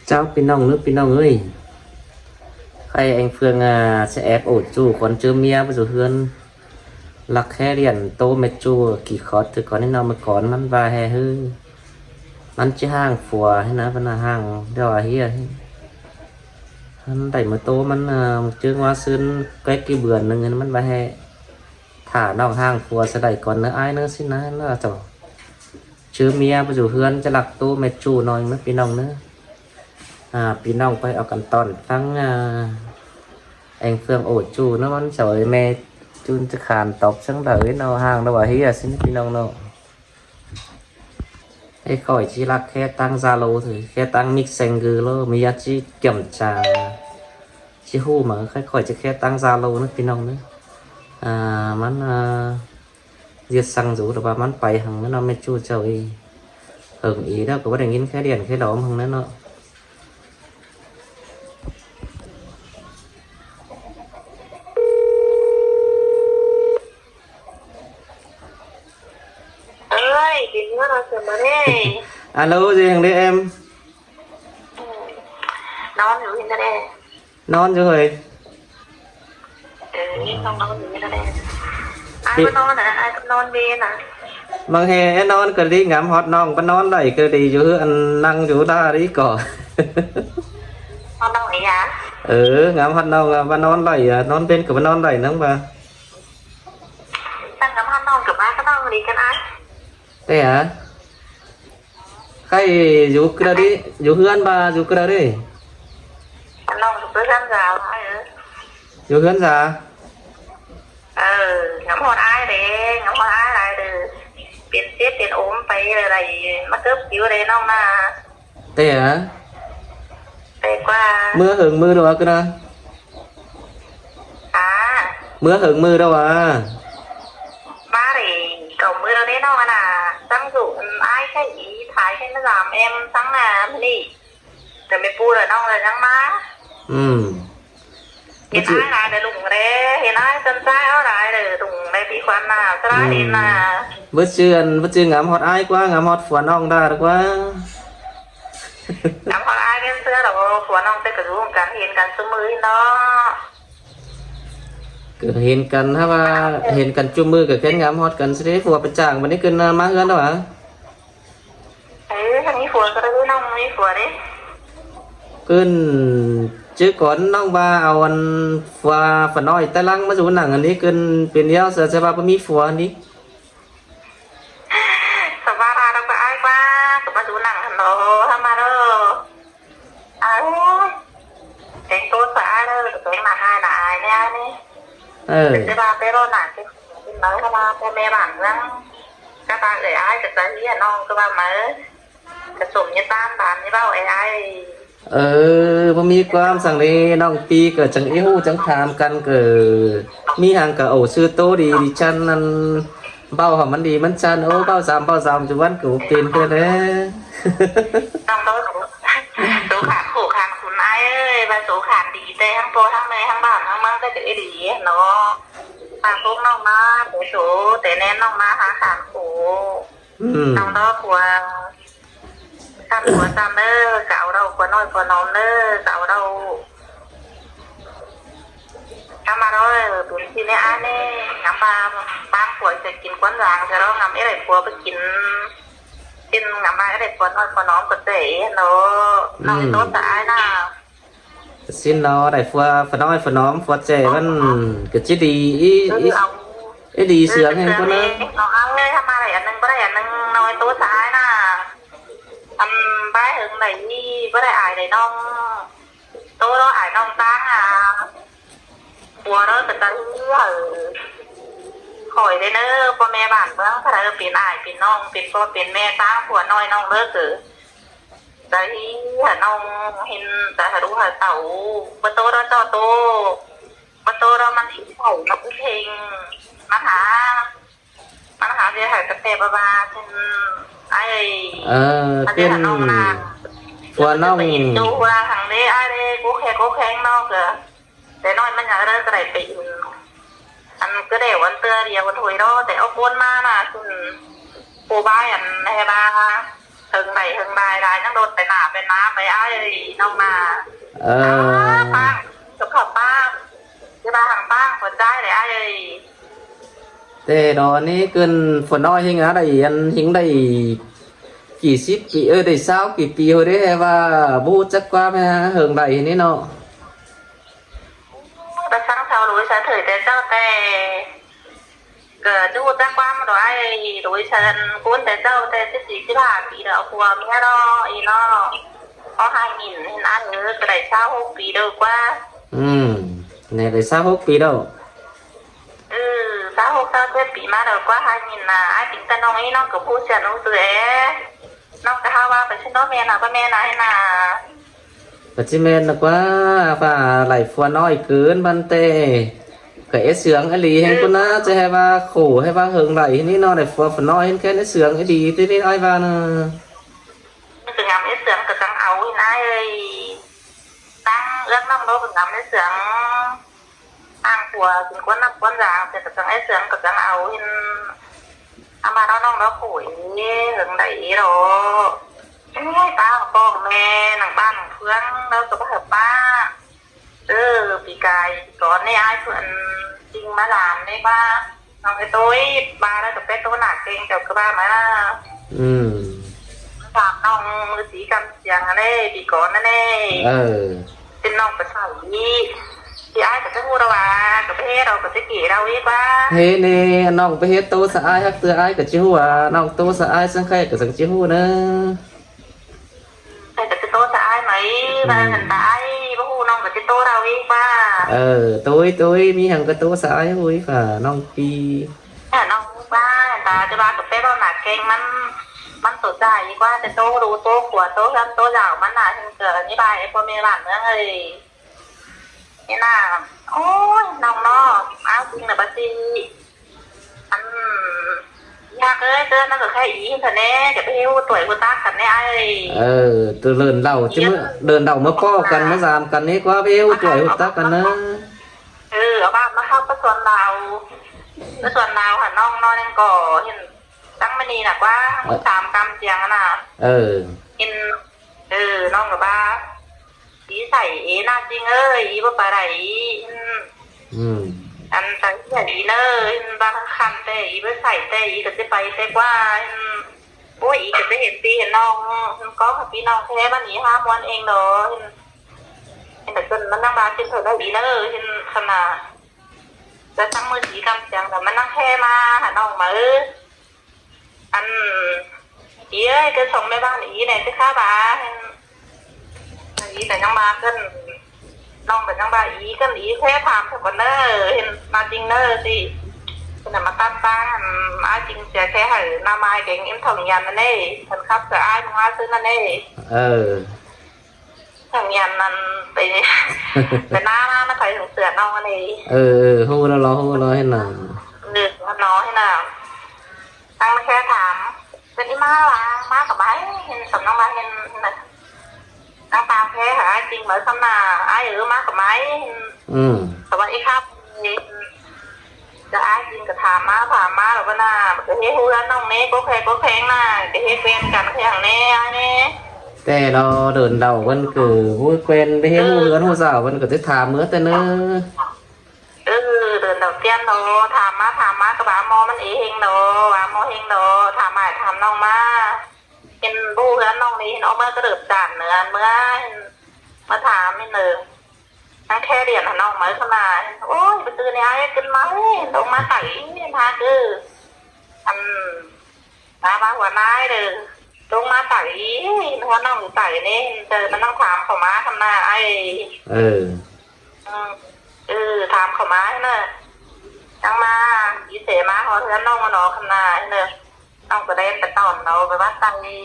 Cháu pin nong nước pin nong ơi. Hay anh Phương sẽ ép ổ chu còn chưa mía bây giờ hơn lạc khe điện tô mệt chu kỳ khó từ có nên nào mà cònมันvài hè hưมันchỉ hàng phùa hay là vẫn là hàng đòi hiền hắn đẩy mà tôมันchưa ngoa sơn cái bườnนึงมันvài hè thả nòng hàng phùa sẽ đẩy còn nữa ai nữa xin nói là chồng chưa mía bây giờ hơnจะหลักtô mệt chu nói mất pin nong nữa พี่น้องไปเอากันตอนฟังเองเฟืองโอดจูnóมันsợi mẹ chunจะขานตบสังเดยnó hàng nó bảo hiya xinพี่น้อง nóไอ้khỏi chỉ là khe tăng Zalo thôi khe tăng Messenger lo mi chỉ kiểm tra chỉ hu mà khỏi chỉ khe tăng Zalo nữaพี่น้อง nữa มันdiệt sang rủ rồiมันไปhàng nó mẹ chu trời hưởng ý đó có bắt đầu nhìn khe điện khe đỏ hàng nó alo gì thằng đấy em non rồi hiện đây non rồi không non rồi hiện đây ai có non à ai có non bên à mang hè non cứ đi ngắm hot non con non này cứ đi chỗ ăn năng chỗ ta đi cỏ non đâu vậy à ngắm hot non và non này non bên của non này nóng mà đang ngắm hot non của ba cái non đi cái ai thế hả cái dù kia đi dù hơn ba dù kia đi non của tôi đang giàu dù hơn ra ngắm hot ai để ngắm hot ai lại được tiền tiếp tiền ốm phải này mắc cướp cứu đây non mà thế hả thế qua mưa hưởng mưa đâu cơ na mưa hưởng mưa đâu ba thì cầu mưa đâu đấy non à tăng dụ ai cái ý thái cái nó làm em sáng là đi rồi mày pu rồi non rồi sáng má hiện ai lại để lùng đấy hiện ai chân trái ở lại để lùng đây bị quan nào cái đó thì là bữa trưa ngắm hot ai quá ngắm hot phun ong ra được quá ngắm hot ai bên xưa đâu phun ong tới cái ruộng cắn hiện cắn số mươi nó hiện cần ha ba hiện cần chung mưa cái ngắm hot cần sẽ phù hợp chàng mà đấy cần má hơn đâu hả thằng ấy phù cái đó nông ấy phù đấy cơn chứ còn nông ba ao ăn phua phần nói tay lăng mà dù nặng anh ấy cơn biển đeo giờ sẽ ba mi phua anh đi sao ba ra đâu có ai qua tụi ba dù nặng hẳn đồ hả mà đâu cái tốt phải ai đâu cái mà hai là ai nè ai nè cái ba cái đó là cái nói ba cái mẹ bản rằng các bạn để ai cái cái gì non các bạn mới cái sủng như tam bản như bao aiบ่มีความสั่งเลยน้องปีก็จังอีฮู้จังถามกันก็มีหางก็โอ้ชื่อโตดีดิฉันนั่นเบ้าหอมมันดีมันจันโอ้เบ้า3จุวันก็เป็นเพิ่นเด้น้องโตsố khán khổ khánคุณai ơi và số khán đi tê hang po hang này hang bản hang mang cái chữ đi nó hàng phúc nó mà cái số tê nên nó mà hàng khán khổน้đó của Sam của Sam nữa, cạo đâu của nói của nó nữa, cạo đâu Cam mà rồi, tụi chị này ăn nè, ngắm ba của sẽ kín quán ràng cho đó, ngắm cái này của bất kín xin ngắm ba cái này của nói của nó có thể nó tốt tại ai nào xin nó đại phua phần nói phần nóm phua trẻ vẫn cái chết đi ý đi sướng hay có nữa nó ăn đây tham mà này anh có đây anh nói tốt tại ai nào anh bái hưởng này đi với lại ai này non tôi đó ai non tán của đó từ từ khỏi đấy nữa con mẹ bản vâng phải là biển ai biển non biển con biển mẹ tán của nói non nữa cứ đấy là non hình tại là đúng là tàu bên tôi đó cho tôi đóมันít khẩu nó cũng hìnhมันหาเดี๋ยวหายกระเตะบ้าเป็นไอ้เป็นหัวน้องดูว่าทางนี้ไอ้กูแข็งนอกเลยแต่น้อยมันอยากได้กระไรไปอันก็เดี๋ยววันเตือเดียววันถอยรอแต่เอาคนมาน่ะคุณปูบ้าอันไหนบ้า หึงใดได้ยังโดนไปหนาไปน้ำไปไอ้น้องมาป้างกับขอบป้างที่บ้านทางป้างคนใจเลยไอ้แต่ดอนนี้เกินฝนน้อยหิงอะไรอันหิงได้กี่สิบปีได้เศร้ากี่ปีhồi đấyว่าบูจักว่าแม่เหิงได้นี่เนาะไปsáng sau đối sáng thờiแต่เจ้าแต่เกิดดูจักว่ามาด้วยโดยฉันคุ้นแต่เจ้าแต่14 15 ปีแล้วกลัวเมียเนาะอีเนาะเขาให้หมิ่นเห็นอันก็ได้26 ปีเดียวกว่าเนี่ยได้26 ปีแล้ว26 27 ปีมาเดียวกว่าให้หมิ่นนะไอ้ปิ่นแต่น้องนี่น้องกับผู้เสียน้องเสือน้องจะหาว่าไปชิ้นน้องแม่น่ะก็แม่น่ะให้น่ะปัจจุบันนะว่าฝ่าไหลฟัวน้อยเกินบันเตก็เอเสืองอลีเห็นคนนะจะให้ว่าขู่ให้ว่าเหิงไหลนี่น้อยได้ฟัวน้อยเห็นแค่เอเสืองไอ้ดีที่ได้ไอ้บ้านมันถึงงามเอเสืองก็จังเอาอีน่าเลยตั้งเรื่องน้องโดถึงงามเอเสืองอ้างผัวถึงก้นนักก้นยางแต่ก็จังเอเสืองก็จังเอาเห็นอามาน้องขู่นี่เหิงไหลหรอป้าป้องแม่หนังบ้านเพื่อนเราจะไปหาป้าปีกายก่อนในไอ้เพื่อนจริงมาหลานในบ้านน้องไอ้ตัวบ้าแล้วจะเป็นตัวหนักเก่งแต่ก็บ้ามาถามน้องมือสีกำเสียงอะไรปีก่อนนั่นเองเป็นน้องประสาที่ไอ้กับเจ้าหูเราว่ากับเฮ้เรากับเจ้ากี่เราอีกว่าเฮ้เน่น้องไปเฮ็ดโตสะอายฮักเตือไอ้กับจิ้วว่าน้องโตสะอายสังใครกับสังจิ้วเนอะแต่จะโตสะอายไหมบ้านหันตายพวกน้องกับจะโตเราอีกว่าตัวมีหังกับโตสะอายหุ้ยค่ะน้องปีน้องบ้านตาจะบ้านกับเป้เราหนักเก่งมันตัวใจอีกว่าจะโตรู้โตขวดโตยันโตยาวมันหนาถึงเกิดนี่ไปไอ้พ่อแม่บ้านเมื่อไงนี่น่ะโอ้ยน้องอ้าวจริงนะป้าจียากเลยเกินนั่นก็แค่อีเท่านี้จะไปหิ้วตัวกูตักกันเนี่ยตัวเดินเล่าจะเมื่อเดินเล่าเมื่อป้อกันเมื่อสามกันนี้กว่าไปหิ้วตัวกูตักกันนะเอาบ้านมาเข้าประส่วนเราค่ะน้องยังก่อเห็นตั้งไม่ดีนะว่า3 กำเจียงนะเห็นน้องกับบ้าสีใส่หน้าจริงอีว่าปลาไหลอันสังเกตเนอบางคันแต่อีไปใส่แต่อีก็จะไปแต่ว่าโอ้ยอีก็จะเห็นปีเห็นน้องก็กับพี่น้องแค่บ้านนี้5 วันเองเนาะเห็นแต่จนมันนั่งบ้านจนเถอะได้ดีเนอะเห็นขนาดจะตั้งมือสีกำจังแต่มันนั่งแค่มาหาน้องมาอันอีจะส่งแม่บ้านอีไหนจะฆ่าบ้าอีแต่ยังมาขึ้นน้องเป็นยังบาอีกันอีแค่ถามเท่ากันเนอเห็นมาจริงเนอสิเป็นมาตั้งอาจริงเสียแค่หายนาไม้เก่งเอ็มทองยันนั่นเองฉันครับเสืออ้ายมึงว่าซื้อนั่นเองทองยันนั่นไปหน้ามาใส่ถุงเสือน้องนั่นเองหูเราให้หน่อยน้องให้หน่อยตั้งแค่ถามเป็นที่มากับไม้เห็นสำนักมาเห็นตั้งตาแพ้หาจริงเหมือนสำนาไอ้มากกับไม้แต่วันนี้ครับจะไอ้จริงกับถามมาหรือว่าน่าจะเฮ้ยหูร้านน้องเน่ก็แข็งน่ะจะเฮ้ยเป็นกันแข็งเน่ไอ้เน่แต่เราเดินเดาวันคือหูเป็นไปเฮ้ยหูร้านหูสาววันก็จะถามเมื่อแต่เนอะเดินเดาเตี้ยนเนาะถามมากับบ้ามอมันเองเนาะบ้ามอเองเนาะถามน้องมาเป็นบูเพื่อนน้องนี่เห็นออกมากระเดิบจานเนื้อเมื่อมาถามนิดนึงนั่งแค่เรียนน้องมาขนาดโอ้ยไปตื่นเนี่ยกินไหมลงมาไต่พาคือมาหัวน้ายเลยลงมาไต่หัวน้องไต่นี่เจอมันต้องถามเขามาทำหน้าไอ้ถามเขามาเนอะจังมาอีเสมาเขาเพื่อนน้องมาหนอขนาดเนอะน้องก็ได้ไปตอนเราไปว่าตังนี้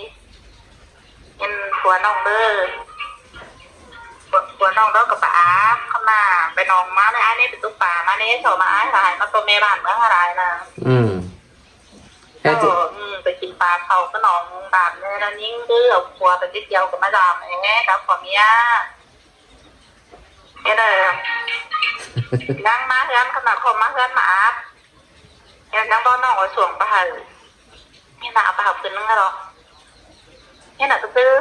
เห็นผัวน้องเด้อผัวน้องเด้อกับป๋าข้างหน้าไปน้องมาในไอ้นี่เป็นตุ๊กป่ามาเนี่ยโฉมาไอ้ถ่ายมาตัวเมย์บ้านเมื่อไรนะก็ไปกินปลาเขาก็น้องบาดเนี่ยแล้วยิ่งดื้อเอาผัวไปติดเดียวกับมาดามไอ้แง่กับผัวเมียนี่เลยนั่งมาเฮือนขนาดคนมาเฮือนมาอัพยังนั่งบ้านน้องไว้ส่วงไปนี่หนาไปหับคืนนึงแล้วหรอ thế nào từ từ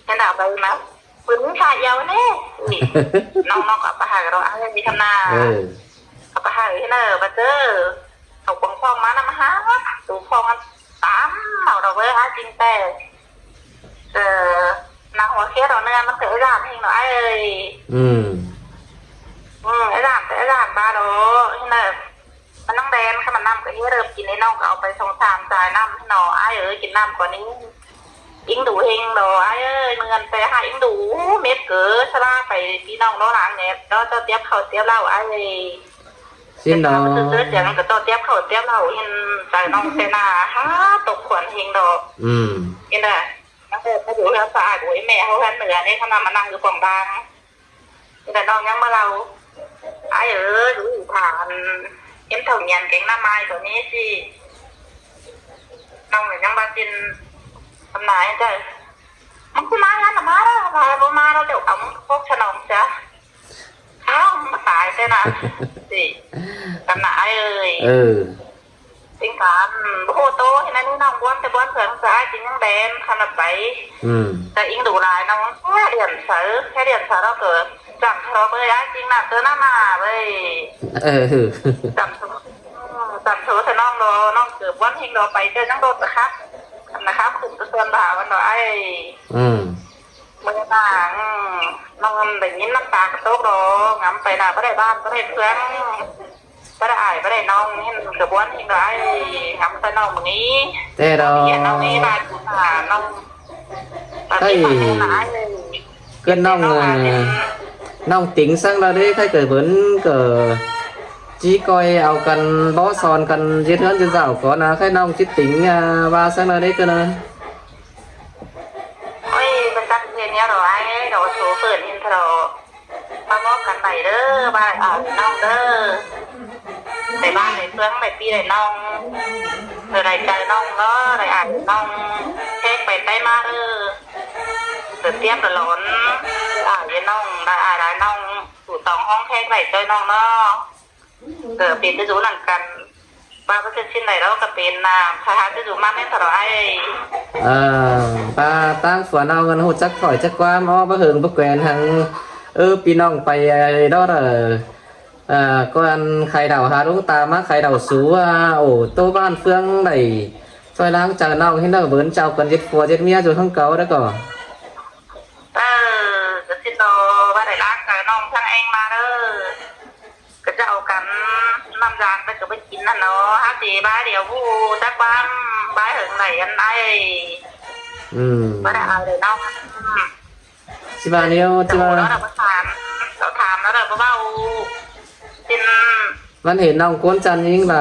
thế nào bây mà quýnh khai dầu nè nó có bà hải rồi ai đi thăm nào có bà hải thế nào bà chứ học quần phong má năm hát tụ phong 8 màu đầu với ai chính tè nào mà khé rồi nên nó sẽ giảm hình nó ai ơi sẽ giảm ba đồ thế nàoมันต้องแดนค่ะมันนำก็เริ่มกินในน้องก็เอาไปสองสามจ่ายน้ำหน่อไอ้กินน้ำกว่านี้อิงดูเฮงดอไอ้เงินไปหาอิงดูเม็ดเก๋อชะลาไปพี่น้องน้องหลานเนี่ยเราจะเตี้ยบเขาเตี้ยบเล่าไอ้xin nó ซื้อเสียงก็ต้องเตี้ยบเขาเตี้ยบเล่าเห็นใจน้องเซนาฮะตกขวัญเฮงดอเห็นไหมนักเตะเขาอยู่แล้วสะอาดโอ้ยแม่เขาแค่เหนือเนี่ยเขามานั่งอยู่กล่องดังแต่น้องยังมาเราไอ้ดูผ่านเห็นเถ่าเงียนเก่งหน้าไม้ตัวนี้สิน้องยังบาจินทำนายใจมันคือมาแล้วมาแล้วมาแล้วเดี๋ยวเอาพวกฉลองจ้ะเอ้ามาตายใช่ไหมสิทำนายเอ้ยจริงค่ะโอ้โหโตเห็นไหมนี่น้องบ้วนแต่บ้วนเผื่อสายจริงยังแดนขนาดไปแต่อิงดูลายน้องแค่เดือนเสือเราเกิดจังเราเบย์จริงน่ะเจอหน้ามาเว้ยจังเธอแต่น้องรอน้องเกือบวันเฮงรอไปเจอน้องโดดนะครับคุณจะเตือนบ่าวันหน่อยเมื่อต่างน้องแบบนี้น้ำตากระโตกรองำไปน่ะไม่ได้บ้านไม่ได้เพื่อนไม่ได้ไม่ได้น้องเห็นเกือบวันเฮงรองำไปน้องแบบนี้แต่เราน้องนี้มาดูหาน้องให้เกินน้องtỉnh sang là đấy khai cởi vẫn cờ chỉ coi ao cần bó son cần giết hơn trên rào có là khai nong chỉ tỉnh ba sang là đấy cơ nè ôi bên cạnh thì nhớ rồi ai đồ số phượng hiện thờ ba bó cần này đó ba ở nong đó để ba để phương để pi để nong rồi này trời nong đó rồi ảnh nong hết phải tay ma đó rồi tiếp là lón với nong đại nong tủ tòngห้องแค่ไหนเจอน้องเนาะเป็นที่รู้หลังกันป้าก็จะชิ้นไหนแล้วก็เป็นพาหาที่รู้มากแน่ตลอดป้าตั้งฝันเอาเงินหัวจักถอยจักว่าม้อบ่เหิงบ่แกวนทางพี่น้องไปđó là con khai đào hà đúng ta má khai đào sú ổ tô ban phương đẩy xoay láng chờ nong hết nó bớn chào cần giết phùa giết mía rồi không cấu đó cỏ xin đồ ba đại láng chờ nong sang anh mà đó cái chậu cắn năm giàn bây giờ bên chín là nó hát gì ba điều vu chắc ba hưởng này anh ai ba đại để nong chị bà nhiêu chị bà đó là bắt thàm đó là có bao xin มันเห็นน้องก้นจันยิงไหล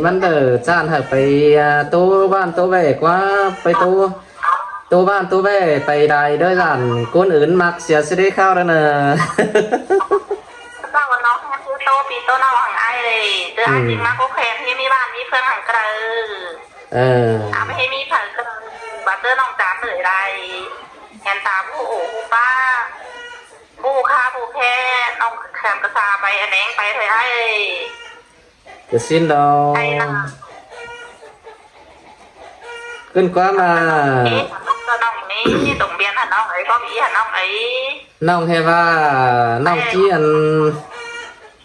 มันเดอจานหายไปโตบ้านโตแว่กว่าไปโตบ้านโตแว่ไปได้ด้วยกันก้นอื่นมักเสียสิได้ข้าวแล้วเนอะก็วันน้องคือโตปีโตน้องของไอ้เลยเจอไอ้จริงมากก็แข็งที่มีบ้านมีเพื่อนหังกระไม่ให้มีเพื่อนก็บัตเตอร์น้องจานเลยไรแทนตาผู้โอ้ผู้ป้าผู้ค้าผู้แค่น้องแขมกระซาไปอันเองไปเลยไอ้จะสิ้นดอกขึ้นกว่ามาน้องนี้ตรงเบียนหันน้องไอ้ก็มีหันน้องไอ้น้องเฮว่าน้องจีอัน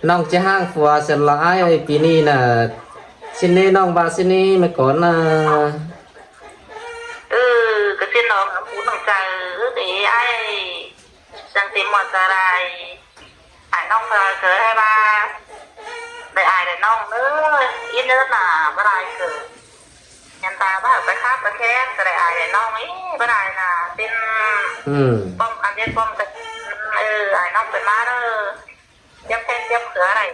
น้องจะห้างฟัวเสร็จแล้วไอ้ปีนี้น่ะสิ้นนี้น้องบาสิ้นนี้ไม่ก่อนน่ะก็สิ้นน้องผู้น้องใจthì ai chẳng tìm một giờ này ai nông giờ cỡ hai ba để ai để nông nữa ít nữa là bắt ai cỡ nhân ta bắt phải khác phải khen để ai để nông ấy bắt ai là tin bom ăn chết bom tịch ai nông phải má đó tiếp thêm tiếp cửa này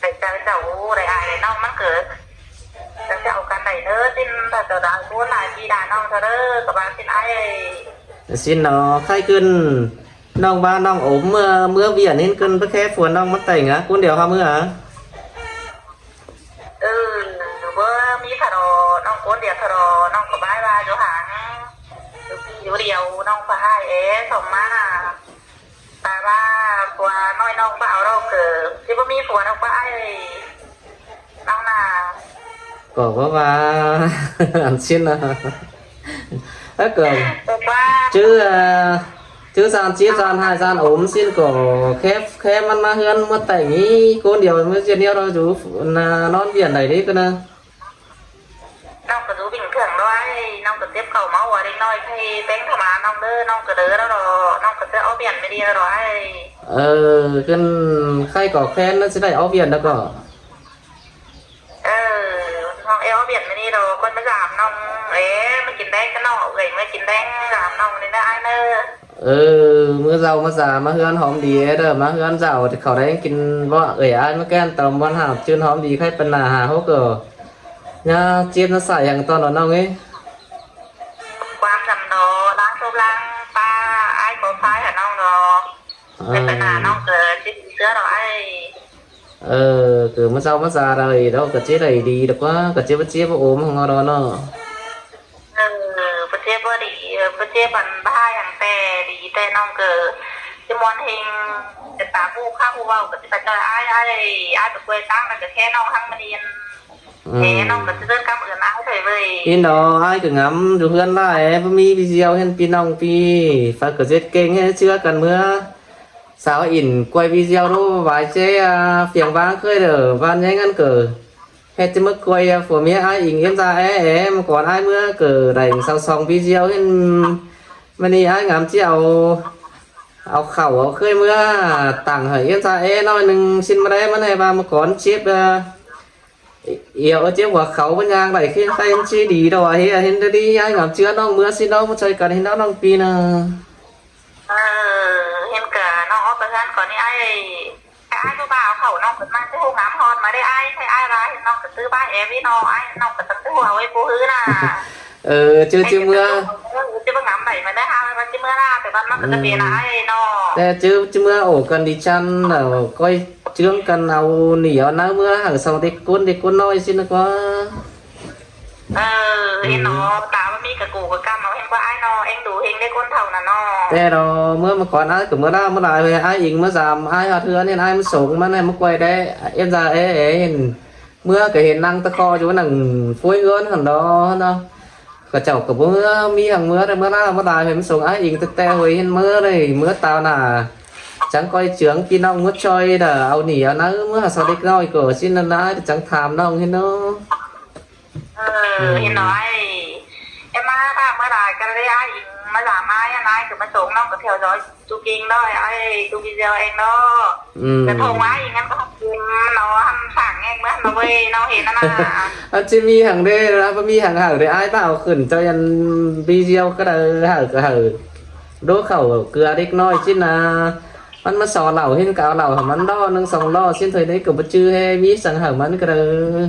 để chơi chậu để ai để nông mắt cỡ để chậu cái này nữa tin là từ đó muốn là chi đàn nông thôi đó các bạn tin ai xin nó khai cânน้องบ้านน้องโอมเมื่อเวียนนี่ขึ้นเพื่อแค่ฝนน้องมัดแต่งคุณเดียวค่ะเมื่อเมื่อมีถรอน้องก้นเดียวถรอน้องกับบ้านว่าอยู่ห่างอยู่เดียวน้องฝ่ายส่งมาแต่ว่าผัวน้อยน้องเปล่าเราเกิดที่ว่ามีผัวน้องฝ่ายน้องน่ะก็ว่าอันชิ้นนะ ถ้าเกิด บอกว่า chứ sàn chia sàn hai sàn ốm xin cổ khépมันมาเฮือนมาแต่งนี้คนเดียวmới chuyện yêu đâu chú non biển này đấy cơ nè น้องก็ดูบิ่งเครื่องด้วยน้องก็เจ็บเข่าเมาหัวเด็กน้อยให้แป้งเข้ามาน้องเด้อน้องก็เด้อแล้วรอน้องก็จะเอาเปลี่ยนไม่ดีแล้วรอให้ ขึ้นใครก่อแค้นนั่นจะได้เอาเบียนแล้วก็ น้องเอาเปลี่ยนไม่ดีรอคนมาสามน้องมากินแดงกันน้องเอ้ยมากินแดงสามน้องนี่ได้เนอะ mưa giàu mà già mà hương hóm đi ấy đó mà hương giàu thìเขาđấy kinh vợ ơi ai mà kén tầm văn hạp chuyên hóm đi khách bên là hà hốc ở nha chiên nó xài hàng to nó nông ấy ความจำดอล้างโซล้างปลาไอ้ขอพายหาน้องดอเป็นปัญหาน้องเกิดชิ้นเสื้อดอไอ้ cứ mà giàu mà già rồi đâu cả chế này đi được quá cả chế bắt ốm không ngon đó nó ประเทศบ่ดีประเทศบันบ้าอย่างแต่ดีแต่น้องเกิดจะมวนเฮงจะตาผู้ข้าผู้เว้าก็จะไปเจอไอ้ไปคุยตั้งแต่ก็แค่น้องทั้งมาเรียนน้องก็จะเดินกำเอื่นอ้ายเลย pin đó ai cứ ngắm dù hương lại mi video hen pin nong pi phải cứ giết kinh hết chưa cần mưa sao in quay video đó vài chế phiền vang khơi đỡ van nhanh ăn cờ hết chứ mức quay của mía ai in em ra em còn ai mưa cờ đành sau xong video hen mani ai ngắm chiềuเอาเข่าเอาเคยเมื่อต่างเหยซาน้อยหนึ่งชิ้นมาได้มันให้บามาก่อนชิปเอียวเจ็บหัวเขาเป็นยางไหลขึ้นใครชี้ดีดอกเห็นดีไอ้หงามเชื้อน้องเมื่อสิน้องมาช่วยกันเห็นน้องปีน่ะเห็นกับน้องออฟประธานก่อนนี่ไอ้ก็บ่าวเขาน้องเกิดมาที่ห้องน้ำฮอนมาได้ไอ้ใช่ไอ้ร้ายน้องก็ซื้อบ้านเอวี่น้องไอ้น้องก็ตั้งตัวไว้ปูฮื้อน่ะchưaเมื่อchưaเมื่อไหร่มาได้ห้ามันchưaเมื่อหน้าแต่บ้านมันก็จะเป็นไอ้น้องแต่chưaเมื่อโอ้กันดิฉันก้อยเชื่องกันเอาเหนียวน้ำเมื่อหางสองเด็กก้นน้อยสินะก็เห็นน้องตาว่ามีกระกูกระกำเอาเห็นว่าไอ้น้องเอ็งดูเฮงได้ก้นเท่าน่ะน้องแต่เราเมื่อมาก่อนไอ้กับเมื่อได้เมื่อไหร่เลยไอ้อิงเมื่อสามไอ้หาเถื่อนเนี่ยไอ้มันส่งมันเนี่ยมันquayได้เอ็มraเห็นเมื่อก็เห็นนั่งตะคออยู่ว่าหนังฟุ้ยเงินหันđóเนาะก็เจ้ากับเมื่อมีhàngเมื่อได้เมื่อหน้าเมื่อใดเห็นส่งไอ้อิงแต่hồiเห็นเมื่อเลยเมื่อตาวน่ะchẳng coi trưởng khi nông mất chơi đờ ao nỉ nó mới sao đi nói của xin lần đấy chẳng tham nông hết nó เห็นน้อยมาถ้าเมื่อไหร่กันได้ไอ้อิงมาสามไอ้นายคือมาส่งน้องก็เที่ยวจอยจูกิงด้วยไอ้จูกิเดียวเองเนาะจะโทรมาอย่างงั้นก็กินเนาะทำสั่งเองเมื่อเราเว้ยเราเห็นนะอันจะมีhàng đây làมีhàng hở để ai bảo khẩn cho anh video cái hở đố khẩu cửa đích nói chứ là มันมาสอนเราเห็นกับเรามันล่อนึงสองล่อสิ้นเธอได้กับบัจื้อให้มีสังหารมันก็เลย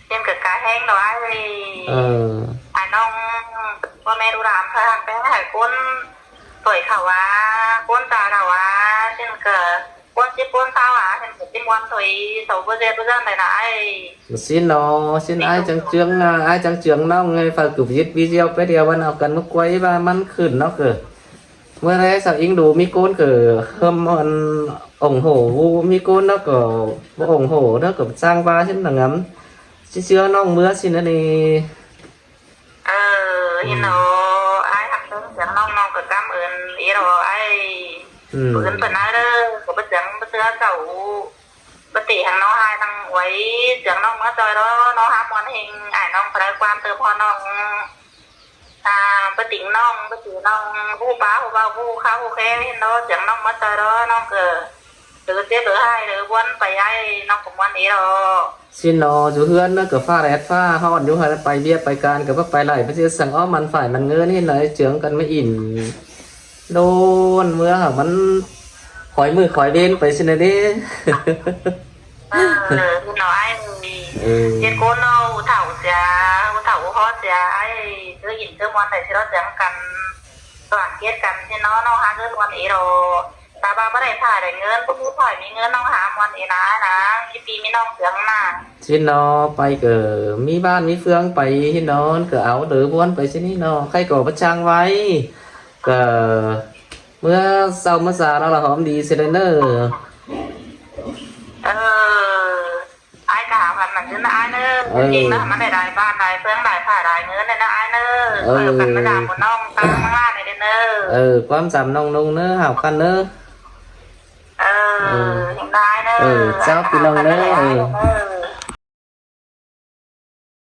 เห็นกับกาแห้งหน่อยไอ้น้องว่าแม่ดูรามพลังไปให้ก้นต่อยเขาว่าก้นตาเราว่าเช่นกับก้นจิ๊บก้นเท้าอ่ะเช่นกับจิ๊บวันต่อยสาวเบอร์เจเบอร์เจนไหนนะไอ้xin nó xin ai chẳng trường nó ngay phải chụp video cái điều ban nào cần mức quay vàมันขึ้นnó cơเมื่อไรสักอิงดูมีโกนเกิดเพิ่มมันองโหมีโกนnóก็บ่องโหnóก็สร้างบ้านเช่นนั้นเชื่อน้องเมื่อสินะนี่เห็นเนาะไอ้หักเรื่องเสียงน้องก็กำเอิญอีเราไอ้เอิญเปิดหน้าเด้อก็ไปเสียงไปเสือเก่าปกติทางน้องไอ้ทางไว้เสียงน้องเมื่อจอยแล้วน้องหามอนเฮงไอ้น้องพลายความเติมพอน้องปฏิน้องปฏิน้องผู้ป้าผู้เบาผู้ข้าวผู้แค่เห็นเนาะเสียงน้องมาเจอเนาะน้องเกิดหรือเจ็บหรือให้หรือวนไปไอ้น้องของวันนี้เราxin nó chú hươn nó cửa pha rét pha hòn chú hayไปเบี้ยไปการกับไปไหลไปเสียสั่งอ้อมันฝ่ายมันเงินให้เลยเจืองกันไม่อิ่นโดนเมื่อมันคอยมือคอยเบนไปสินะดิคุณน้อยเจ็ดคนเราเถ่าเสียเถ่าฮอเสียไอ้เรื่องหินเรื่องวันไหนที่เราเสียงกันตอนเกียดกันที่น้องน้องหาเงินวันนี้เราตาบ้าไม่ได้ถ่ายได้เงินพวกผู้ถ่ายมีเงินน้องหาวันนี้นะยี่ปีมีน้องเสียงมาชิ้นน้อไปเกิดมีบ้านมีเฟืองไปที่นอนเกิดเอาหรือบ้วนไปชิ้นนี้น้อใครก่อประชังไว้เกิดเมื่อเศร้ามาสาเราหอมดีเซเลเนอร์ไอ้กะหาพันหนังชื่อไอ้เนอ จริงนะมันได้บ้านได้เพื่อนได้ผ้าได้เงินได้นะไอ้เนอกันมาดามบนน้องตั้งมาล่าในเนอความจำน้องนุ่งเนอะหาวกันเนอะยังได้เนอ เจ้าพี่น้องเนอะ